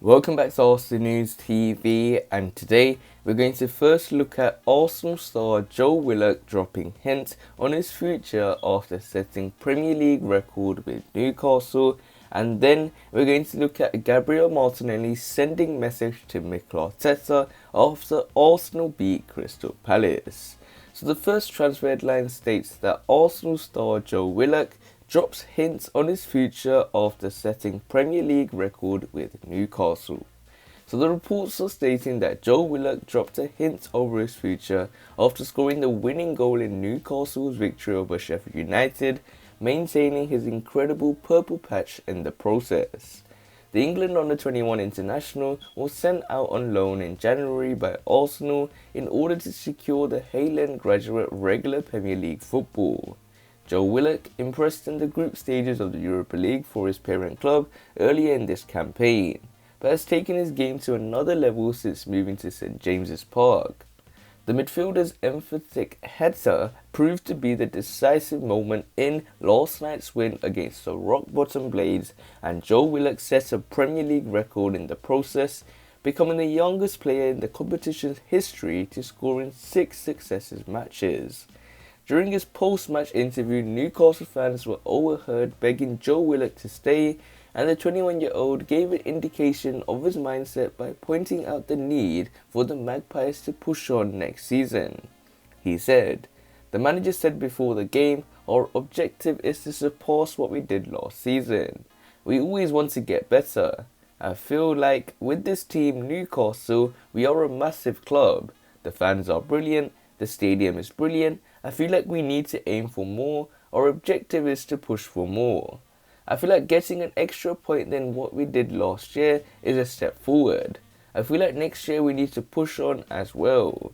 Welcome back to Arsenal News TV, and today we're going to first look at Arsenal star Joe Willock dropping hints on his future after setting Premier League record with Newcastle, and then we're going to look at Gabriel Martinelli sending message to Mikel Arteta after Arsenal beat Crystal Palace. So the first transfer headline states that Arsenal star Joe Willock drops hints on his future after setting Premier League record with Newcastle. So the reports are stating that Joe Willock dropped a hint over his future after scoring the winning goal in Newcastle's victory over Sheffield United, maintaining his incredible purple patch in the process. The England under-21 international was sent out on loan in January by Arsenal in order to secure the Highland graduate regular Premier League football. Joe Willock impressed in the group stages of the Europa League for his parent club earlier in this campaign, but has taken his game to another level since moving to St James's Park. The midfielder's emphatic header proved to be the decisive moment in last night's win against the rock-bottom Blades, and Joe Willock set a Premier League record in the process, becoming the youngest player in the competition's history to score in 6 successive matches. During his post-match interview, Newcastle fans were overheard begging Joe Willock to stay, and the 21-year-old gave an indication of his mindset by pointing out the need for the Magpies to push on next season. He said, "The manager said before the game, our objective is to surpass what we did last season. We always want to get better. I feel like with this team, Newcastle, we are a massive club. The fans are brilliant, the stadium is brilliant. I feel like we need to aim for more. Our objective is to push for more. I feel like getting an extra point than what we did last year is a step forward. I feel like next year we need to push on as well."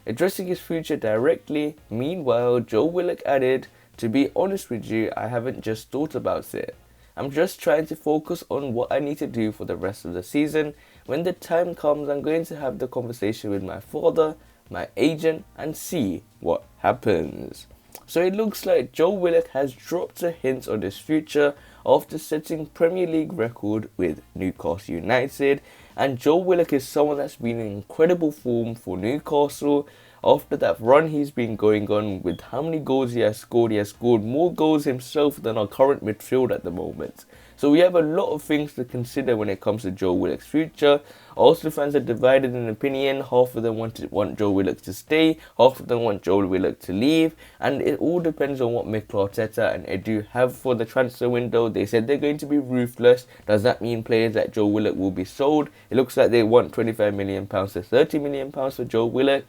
Addressing his future directly, meanwhile, Joe Willock added, "To be honest with you, I haven't just thought about it. I'm just trying to focus on what I need to do for the rest of the season. When the time comes, I'm going to have the conversation with my father, my agent, and see what happens." So it looks like Joe Willock has dropped a hint on his future after setting Premier League record with Newcastle United, and Joe Willock is someone that's been in incredible form for Newcastle. After that run he's been going on with how many goals he has scored more goals himself than our current midfield at the moment. So we have a lot of things to consider when it comes to Joe Willock's future. Arsenal fans are divided in opinion. Half of them want Joe Willock to stay, half of them want Joe Willock to leave, and it all depends on what Mikel Arteta and Edu have for the transfer window. They said they're going to be ruthless. Does that mean players like Joe Willock will be sold? It looks like they want £25 million to £30 million for Joe Willock.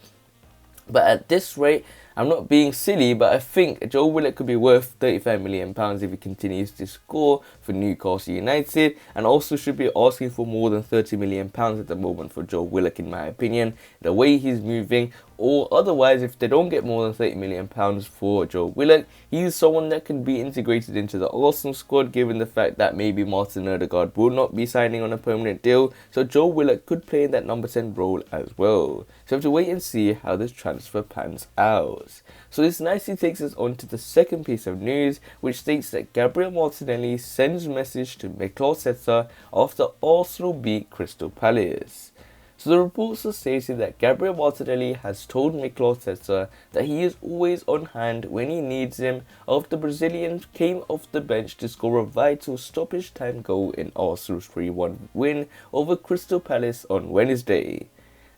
But at this rate, I'm not being silly, but I think Joe Willock could be worth £35 million if he continues to score for Newcastle United, and also should be asking for more than £30 million at the moment for Joe Willock, in my opinion, the way he's moving. Or otherwise, if they don't get more than £30 million for Joe Willock, he's someone that can be integrated into the Arsenal squad, given the fact that maybe Martin Odegaard will not be signing on a permanent deal. So Joe Willock could play in that number 10 role as well. So we have to wait and see how this transfer pans out. So this nicely takes us on to the second piece of news, which states that Gabriel Martinelli sends message to Mikel Arteta after Arsenal beat Crystal Palace. So the reports are stating that Gabriel Martinelli has told Mikel Arteta that he is always on hand when he needs him after the Brazilian came off the bench to score a vital stoppage time goal in Arsenal's 3-1 win over Crystal Palace on Wednesday.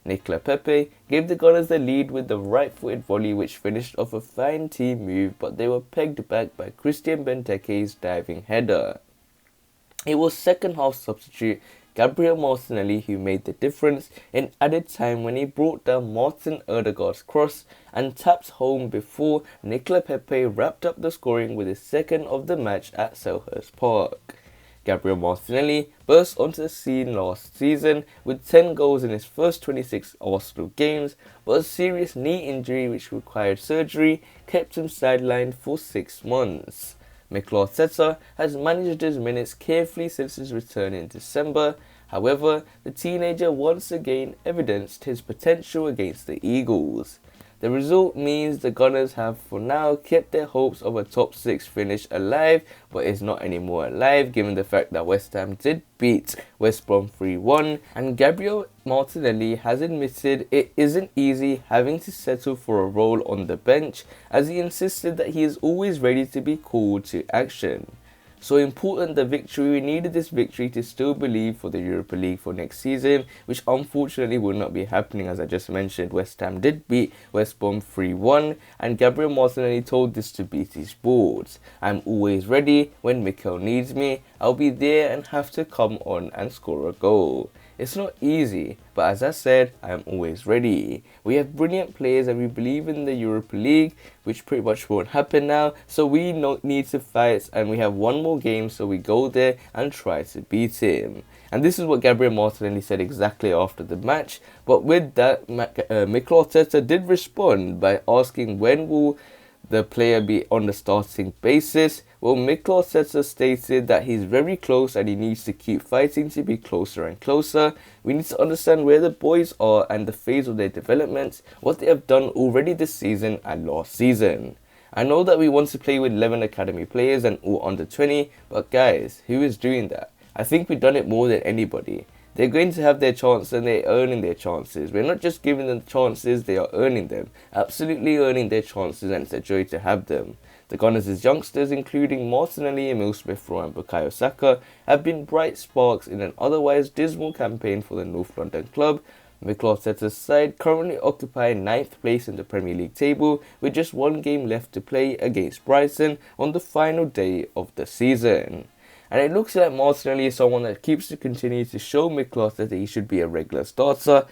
Nicola Pepe gave the Gunners the lead with the right-footed volley, which finished off a fine team move, but they were pegged back by Christian Benteke's diving header. It was second half substitute Gabriel Martinelli who made the difference in added time when he brought down Martin Odegaard's cross and tapped home before Nicola Pepe wrapped up the scoring with his second of the match at Selhurst Park. Gabriel Martinelli burst onto the scene last season with 10 goals in his first 26 Arsenal games, but a serious knee injury which required surgery kept him sidelined for 6 months. Mikel Arteta has managed his minutes carefully since his return in December. However, the teenager once again evidenced his potential against the Eagles. The result means the Gunners have for now kept their hopes of a top 6 finish alive, but it's not anymore alive given the fact that West Ham did beat West Brom 3-1, and Gabriel Martinelli has admitted it isn't easy having to settle for a role on the bench, as he insisted that he is always ready to be called to action. So important the victory, we needed this victory to still believe for the Europa League for next season, which unfortunately will not be happening. As I just mentioned, West Ham did beat West Brom 3-1, and Gabriel Martinelli told this to BT's boards. I'm always ready. When Mikel needs me, I'll be there and have to come on and score a goal. It's not easy, but as I said, I am always ready. We have brilliant players and we believe in the Europa League, which pretty much won't happen now, so we need to fight, and we have one more game, so we go there and try to beat him. And this is what Gabriel Martinelli said exactly after the match. But with that, Mikel Arteta did respond by asking when will the player be on the starting basis. Well, Mikel Arteta stated that he's very close and he needs to keep fighting to be closer and closer. We need to understand where the boys are and the phase of their development, what they have done already this season and last season. I know that we want to play with 11 academy players and all under 20, but guys, who is doing that? I think we've done it more than anybody. They're going to have their chance and they're earning their chances. We're not just giving them chances, they are earning them. Absolutely earning their chances, and it's a joy to have them. The Gunners' youngsters, including Martinelli, Emil Smith-Rowe and Bukayo Saka, have been bright sparks in an otherwise dismal campaign for the North London club. Mikel Arteta's side currently occupy 9th place in the Premier League table with just one game left to play against Brighton on the final day of the season. And it looks like Martinelli is someone that keeps to continue to show Mikel Arteta that he should be a regular starter.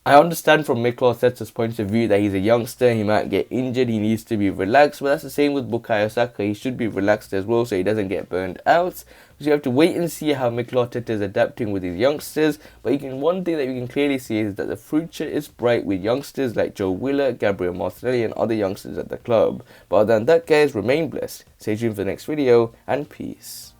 I understand from Mikel Arteta's point of view that he's a youngster, he might get injured, he needs to be relaxed, but that's the same with Bukayo Saka. He should be relaxed as well so he doesn't get burned out. So you have to wait and see how Mikel Arteta is adapting with his youngsters, but one thing that you can clearly see is that the future is bright with youngsters like Joe Willock, Gabriel Martinelli and other youngsters at the club. But other than that, guys, remain blessed. Stay tuned for the next video and peace.